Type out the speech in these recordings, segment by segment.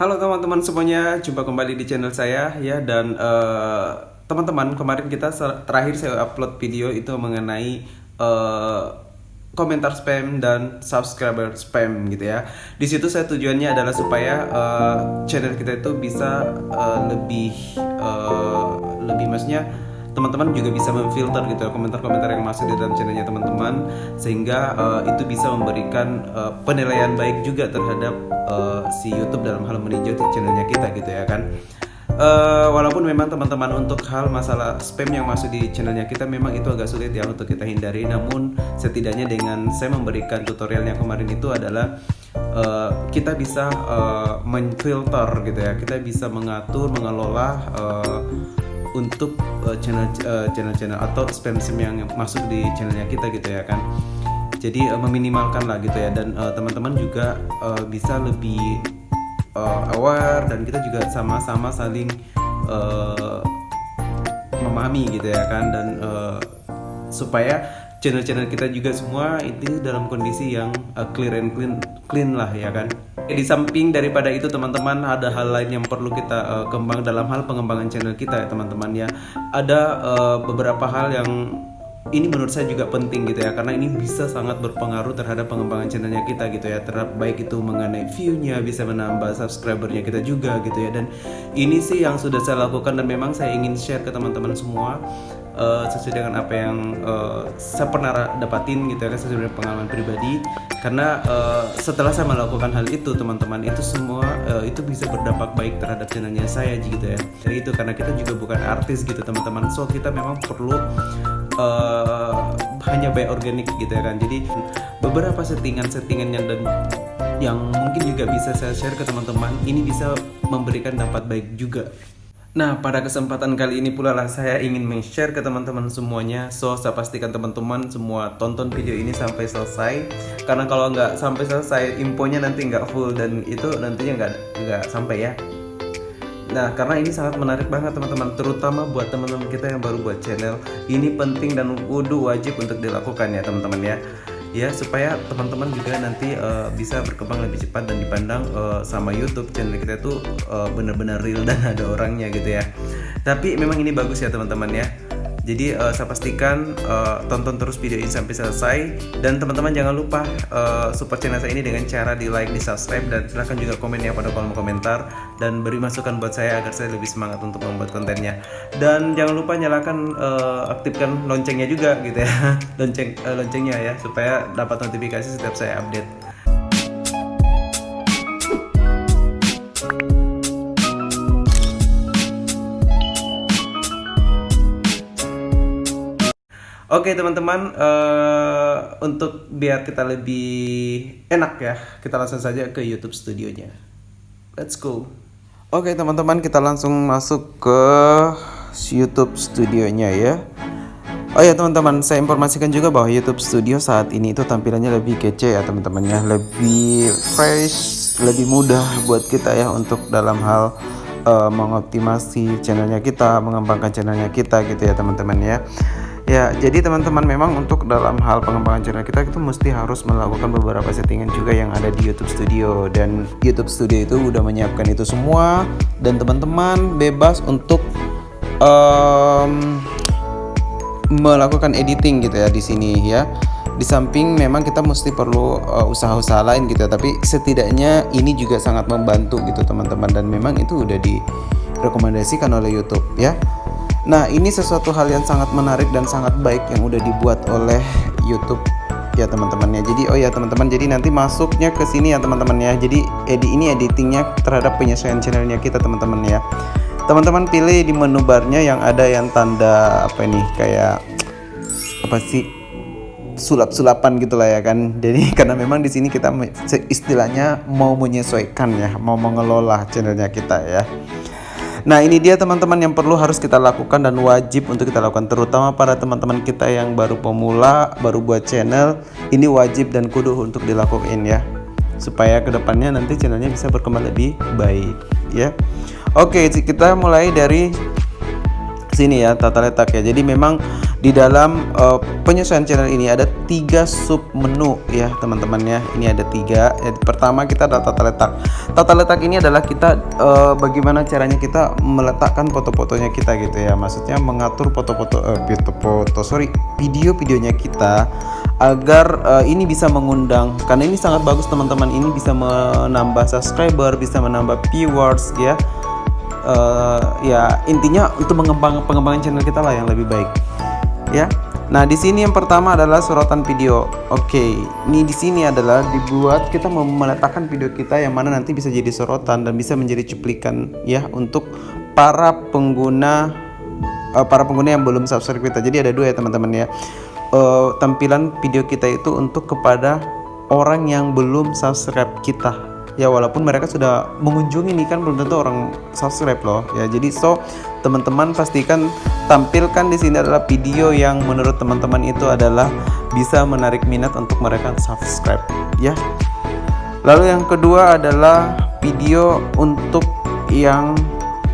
Halo teman-teman semuanya, jumpa kembali di channel saya ya. Dan teman-teman, kemarin terakhir saya upload video itu mengenai eh, komentar spam dan subscriber spam gitu ya. Di situ saya tujuannya adalah supaya channel kita itu bisa lebih maksudnya teman-teman juga bisa memfilter gitu ya komentar-komentar yang masuk di dalam channelnya teman-teman, sehingga itu bisa memberikan penilaian baik juga terhadap si YouTube dalam hal meninjau channelnya kita gitu ya kan. Walaupun memang teman-teman untuk hal masalah spam yang masuk di channelnya kita memang itu agak sulit ya untuk kita hindari, namun setidaknya dengan saya memberikan tutorial yang kemarin itu adalah kita bisa menfilter gitu ya, kita bisa mengatur, mengelola untuk channel-channel atau spam-spam yang masuk di channelnya kita gitu ya kan. Jadi meminimalkan lah gitu ya, dan teman-teman juga bisa lebih aware, dan kita juga sama-sama saling memahami gitu ya kan, dan supaya channel-channel kita juga semua itu dalam kondisi yang clear and clean lah ya kan. Di samping daripada itu teman-teman, ada hal lain yang perlu kita kembang dalam hal pengembangan channel kita ya teman-teman ya. Ada beberapa hal yang ini menurut saya juga penting gitu ya, karena ini bisa sangat berpengaruh terhadap pengembangan channelnya kita gitu ya, terhadap baik itu mengenai view-nya, bisa menambah subscribernya kita juga gitu ya. Dan ini sih yang sudah saya lakukan dan memang saya ingin share ke teman-teman semua sesuai dengan apa yang saya pernah dapatin gitu ya, sesuai dengan pengalaman pribadi. Karena setelah saya melakukan hal itu teman-teman, itu semua itu bisa berdampak baik terhadap channelnya saya gitu ya. Jadi itu karena kita juga bukan artis gitu teman-teman, so kita memang perlu hanya by organik gitu ya kan. Jadi beberapa settingan yang mungkin juga bisa saya share ke teman-teman, ini bisa memberikan dampak baik juga. Nah, pada kesempatan kali ini pula lah saya ingin men-share ke teman-teman semuanya. So, saya pastikan teman-teman semua tonton video ini sampai selesai. Karena kalau nggak sampai selesai, infonya nanti nggak full dan itu nantinya nggak sampai ya. Nah, karena ini sangat menarik banget teman-teman, terutama buat teman-teman kita yang baru buat channel. Ini penting dan wajib untuk dilakukan ya teman-teman ya. Ya, supaya teman-teman juga nanti bisa berkembang lebih cepat dan dipandang sama YouTube channel kita itu benar-benar real dan ada orangnya gitu ya. Tapi memang ini bagus ya teman-teman ya. Jadi saya pastikan tonton terus video ini sampai selesai, dan teman-teman jangan lupa support channel saya ini dengan cara di like, di subscribe, dan silahkan juga komen ya pada kolom komentar dan beri masukan buat saya agar saya lebih semangat untuk membuat kontennya. Dan jangan lupa nyalakan aktifkan loncengnya juga gitu ya, loncengnya ya, supaya dapat notifikasi setiap saya update. Oke teman-teman, untuk biar kita lebih enak ya, kita langsung saja ke YouTube studionya. Let's go. Oke teman-teman, kita langsung masuk ke YouTube studionya ya. Oh ya teman-teman, saya informasikan juga bahwa YouTube Studio saat ini itu tampilannya lebih kece ya teman-teman ya, lebih fresh, lebih mudah buat kita ya untuk dalam hal mengoptimasi channelnya kita, mengembangkan channelnya kita gitu ya teman-teman ya. Ya, jadi teman-teman memang untuk dalam hal pengembangan channel kita itu mesti harus melakukan beberapa settingan juga yang ada di YouTube Studio, dan YouTube Studio itu udah menyiapkan itu semua, dan teman-teman bebas untuk melakukan editing gitu ya di sini ya. Di samping memang kita mesti perlu usaha-usaha lain gitu ya, tapi setidaknya ini juga sangat membantu gitu teman-teman, dan memang itu udah direkomendasikan oleh YouTube ya. Nah, ini sesuatu hal yang sangat menarik dan sangat baik yang udah dibuat oleh YouTube ya teman-teman ya. Jadi teman-teman, jadi nanti masuknya ke sini ya teman-teman ya. Jadi ini editingnya terhadap penyesuaian channelnya kita teman-teman ya. Teman-teman pilih di menu barnya yang ada yang tanda apa ini, kayak apa sih, sulap-sulapan gitulah ya kan. Jadi karena memang di sini kita istilahnya mau menyesuaikan ya, mau mengelola channelnya kita ya. Nah, ini dia teman-teman yang perlu harus kita lakukan dan wajib untuk kita lakukan, terutama para teman-teman kita yang baru pemula, baru buat channel. Ini wajib dan kudu untuk dilakukan ya, supaya kedepannya nanti channelnya bisa berkembang lebih baik ya. Oke, kita mulai dari sini ya, tata letak ya. Jadi memang di dalam penyesuaian channel ini ada 3 sub menu ya teman-teman ya. Ini ada 3. Pertama kita ada tata letak. Tata letak ini adalah kita bagaimana caranya kita meletakkan foto-fotonya kita gitu ya. Maksudnya mengatur video-videonya kita agar ini bisa mengundang, karena ini sangat bagus teman-teman. Ini bisa menambah subscriber, bisa menambah viewers ya. Ya intinya itu pengembangan channel kita lah yang lebih baik ya. Nah di sini yang pertama adalah sorotan video. Oke, ini di sini adalah dibuat kita meletakkan video kita yang mana nanti bisa jadi sorotan dan bisa menjadi cuplikan ya untuk para pengguna yang belum subscribe kita. Jadi ada 2 ya teman-teman ya. Tampilan video kita itu untuk kepada orang yang belum subscribe kita. Ya walaupun mereka sudah mengunjungi ini kan belum tentu orang subscribe loh ya. Jadi teman-teman pastikan tampilkan di sini adalah video yang menurut teman-teman itu adalah bisa menarik minat untuk mereka subscribe ya. Lalu yang kedua adalah video untuk yang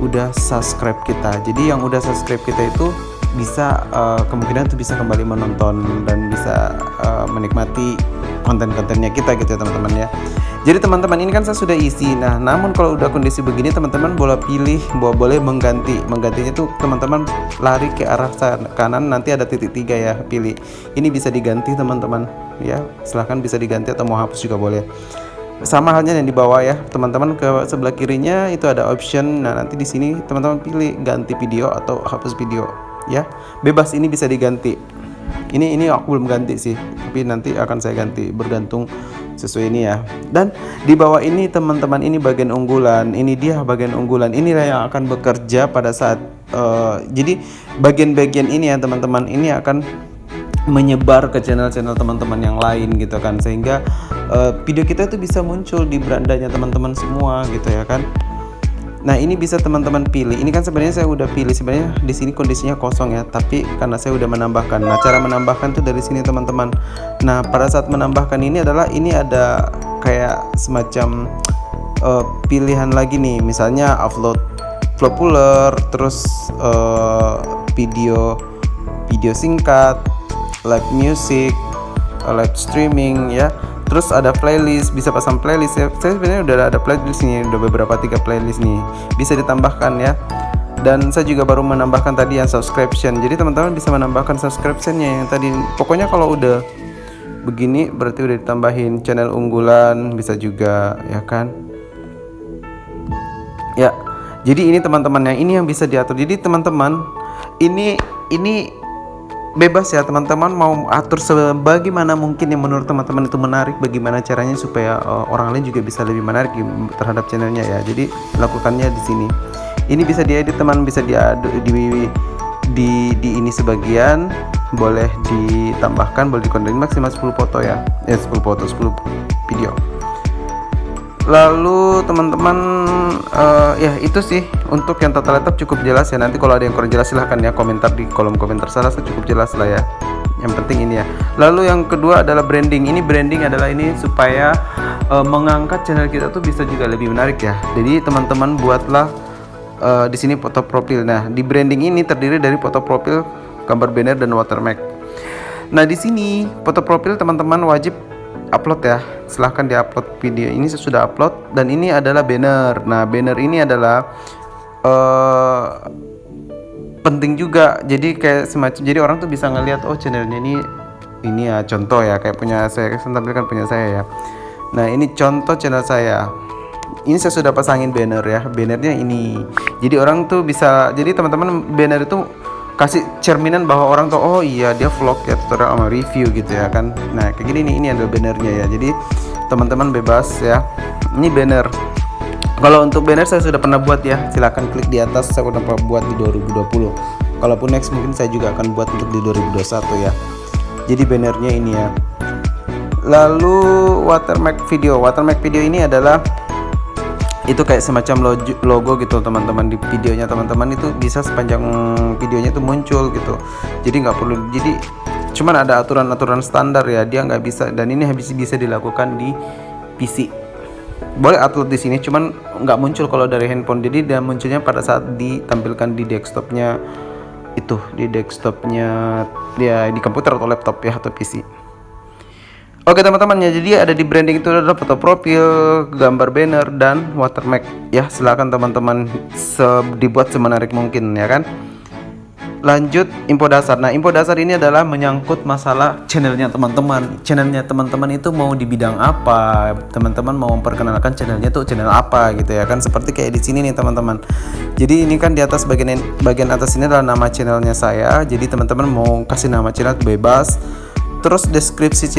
udah subscribe kita. Jadi yang udah subscribe kita itu bisa kemungkinan itu bisa kembali menonton dan bisa menikmati konten-kontennya kita gitu ya teman-teman ya. Jadi teman-teman ini kan saya sudah isi. Nah, namun kalau udah kondisi begini teman-teman boleh menggantinya tuh teman-teman lari ke arah kanan, nanti ada titik 3 ya, pilih. Ini bisa diganti teman-teman ya. Silahkan bisa diganti atau mau hapus juga boleh. Sama halnya yang di bawah ya, teman-teman ke sebelah kirinya itu ada option. Nah, nanti di sini teman-teman pilih ganti video atau hapus video ya. Bebas, ini bisa diganti. Ini aku belum ganti sih, tapi nanti akan saya ganti bergantung sesuai ini ya. Dan di bawah ini teman-teman ini bagian unggulan. Ini dia bagian unggulan. Inilah yang akan bekerja pada saat jadi bagian-bagian ini ya teman-teman ini akan menyebar ke channel-channel teman-teman yang lain gitu kan, sehingga video kita itu bisa muncul di berandanya teman-teman semua gitu ya kan. Nah ini bisa teman-teman pilih. Ini kan sebenarnya saya udah pilih, sebenarnya di sini kondisinya kosong ya, tapi karena saya udah menambahkan. Nah cara menambahkan tuh dari sini teman-teman. Nah pada saat menambahkan ini adalah ini ada kayak semacam pilihan lagi nih, misalnya upload populer, terus video singkat, live music, live streaming ya. Terus ada playlist, bisa pasang playlist ya. Saya sebenarnya udah ada playlist nih, udah beberapa 3 playlist nih. Bisa ditambahkan ya. Dan saya juga baru menambahkan tadi yang subscription. Jadi teman-teman bisa menambahkan subscriptionnya yang tadi. Pokoknya kalau udah begini berarti udah ditambahin channel unggulan, bisa juga ya kan. Ya. Jadi ini teman-teman ini yang bisa diatur. Jadi teman-teman ini bebas ya teman-teman mau atur sebagaimana mungkin yang menurut teman-teman itu menarik, bagaimana caranya supaya orang lain juga bisa lebih menarik terhadap channelnya ya. Jadi lakukannya di sini. Ini bisa diedit teman, bisa diaduk di ini sebagian, boleh ditambahkan, boleh dikonten maksimal 10 foto ya. 10 foto, 10 video. Lalu teman-teman ya itu sih untuk yang tata letak cukup jelas ya. Nanti kalau ada yang kurang jelas silahkan ya komentar di kolom komentar. Saya rasa cukup jelas lah ya. Yang penting ini ya. Lalu yang kedua adalah branding. Ini branding adalah ini supaya mengangkat channel kita tuh bisa juga lebih menarik ya. Jadi teman-teman buatlah di sini foto profil. Nah di branding ini terdiri dari foto profil, gambar banner dan watermark. Nah di sini foto profil teman-teman wajib upload ya, silahkan diupload video ini. Saya sudah upload dan ini adalah banner. Nah banner ini adalah penting juga, jadi kayak semacam jadi orang tuh bisa ngelihat oh channelnya ini ya, contoh ya kayak punya saya tampilkan punya saya ya. Nah ini contoh channel saya, ini saya sudah pasangin banner ya, bannernya ini. Jadi orang tuh bisa, jadi teman-teman banner itu kasih cerminan bahwa orang tuh oh iya dia vlog ya, tutorial sama review gitu ya kan. Nah kayak gini nih, ini ada bannernya ya. Jadi teman-teman bebas ya. Ini banner. Kalau untuk banner saya sudah pernah buat ya, silahkan klik di atas. Saya udah pernah buat di 2020. Kalaupun next mungkin saya juga akan buat untuk di 2021 ya. Jadi bannernya ini ya. Lalu watermark video. Watermark video ini adalah itu kayak semacam logo gitu teman-teman. Di videonya teman-teman itu bisa sepanjang videonya itu muncul gitu. Jadi nggak perlu, jadi cuman ada aturan-aturan standar ya, dia nggak bisa. Dan ini habis bisa dilakukan di PC. Boleh upload di sini, cuman nggak muncul kalau dari handphone. Jadi dia munculnya pada saat ditampilkan di desktopnya itu di desktopnya ya, di komputer atau laptop ya, atau PC. Oke teman-teman ya, jadi ada di branding itu adalah foto profil, gambar banner, dan watermark ya. Silakan teman-teman dibuat semenarik mungkin ya kan. Lanjut info dasar. Nah, info dasar ini adalah menyangkut masalah channelnya teman-teman. Channelnya teman-teman itu mau di bidang apa? Teman-teman mau memperkenalkan channelnya tuh channel apa gitu ya kan? Seperti kayak di sini nih teman-teman. Jadi ini kan di atas bagian atas ini adalah nama channelnya saya. Jadi teman-teman mau kasih nama channel bebas. Terus deskripsi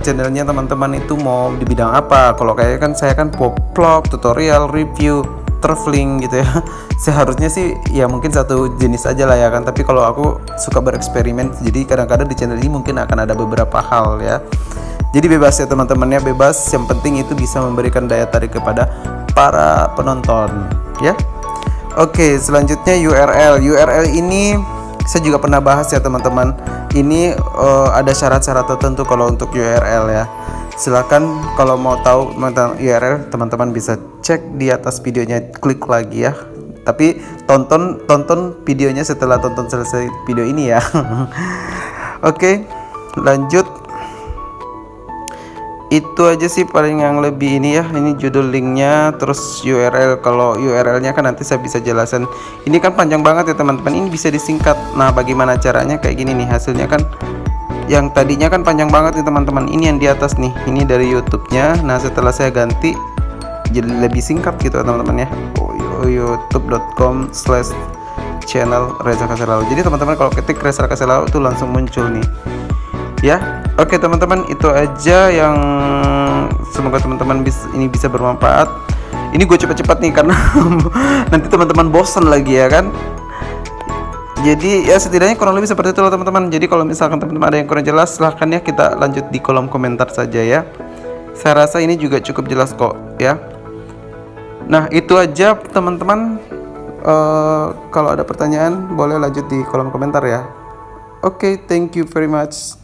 channelnya teman-teman itu mau di bidang apa. Kalau kayak kan saya kan vlog, tutorial, review, traveling gitu ya. Seharusnya sih ya mungkin satu jenis aja lah ya kan. Tapi kalau aku suka bereksperimen, jadi kadang-kadang di channel ini mungkin akan ada beberapa hal ya. Jadi bebas ya teman-temannya, bebas. Yang penting itu bisa memberikan daya tarik kepada para penonton ya. Oke, selanjutnya URL. URL ini saya juga pernah bahas ya teman-teman. Ini ada syarat-syarat tertentu kalau untuk URL ya. Silakan kalau mau tahu tentang URL, teman-teman bisa cek di atas videonya, klik lagi ya. Tapi tonton videonya setelah tonton selesai video ini ya. Oke, lanjut. Itu aja sih paling yang lebih ini ya. Ini judul linknya, terus URL. Kalau URL-nya kan nanti saya bisa jelasin. Ini kan panjang banget ya teman-teman. Ini bisa disingkat. Nah, bagaimana caranya? Kayak gini nih hasilnya kan. Yang tadinya kan panjang banget nih teman-teman. Ini yang di atas nih. Ini dari YouTube-nya. Nah, setelah saya ganti jadi lebih singkat gitu teman-teman ya. youtube.com/channel Reza Kaselalu. Jadi teman-teman kalau ketik Reza Kaselalu itu langsung muncul nih. Ya, oke teman-teman, itu aja yang semoga teman-teman ini bisa bermanfaat. Ini gue cepat-cepat nih karena nanti teman-teman bosan lagi ya kan. Jadi ya setidaknya kurang lebih seperti itu loh teman-teman. Jadi kalau misalkan teman-teman ada yang kurang jelas, silahkan ya kita lanjut di kolom komentar saja ya. Saya rasa ini juga cukup jelas kok ya. Nah itu aja teman-teman. Kalau ada pertanyaan boleh lanjut di kolom komentar ya. Oke, thank you very much.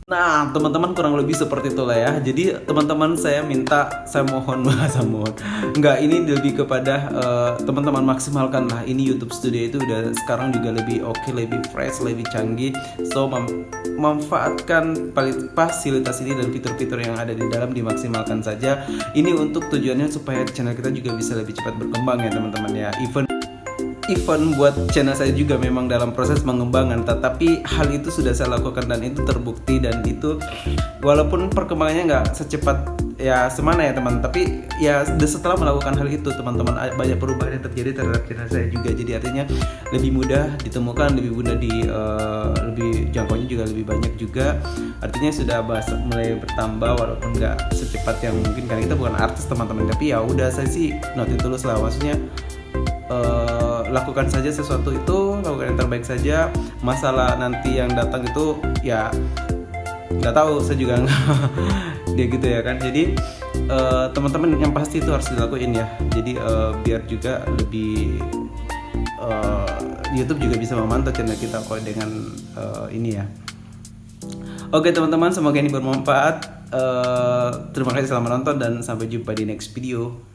Nah teman-teman kurang lebih seperti itulah ya. Jadi teman-teman saya mohon enggak, ini lebih kepada teman-teman maksimalkan lah. Ini YouTube Studio itu udah sekarang juga lebih oke, lebih fresh, lebih canggih. So memanfaatkan fasilitas ini dan fitur-fitur yang ada di dalam dimaksimalkan saja. Ini untuk tujuannya supaya channel kita juga bisa lebih cepat berkembang ya teman-teman ya. Even buat channel saya juga memang dalam proses mengembangkan, tetapi hal itu sudah saya lakukan dan itu terbukti, dan itu walaupun perkembangannya nggak secepat ya semana ya teman, tapi ya setelah melakukan hal itu teman-teman banyak perubahan yang terjadi terhadap channel saya juga. Jadi artinya lebih mudah ditemukan, lebih mudah lebih jangkauannya juga lebih banyak juga. Artinya sudah mulai bertambah walaupun nggak secepat yang mungkin, karena kita bukan artis teman-teman. Tapi ya udah, saya sih nothing tulus lah, maksudnya lakukan saja sesuatu itu, lakukan yang terbaik saja. Masalah nanti yang datang itu ya nggak tahu, saya juga nggak dia gitu ya kan. Jadi teman-teman yang pasti itu harus dilakuin ya. Jadi biar juga lebih YouTube juga bisa memantau channel kita kok dengan ini ya. Oke teman-teman, semoga ini bermanfaat. Terima kasih telah menonton dan sampai jumpa di next video.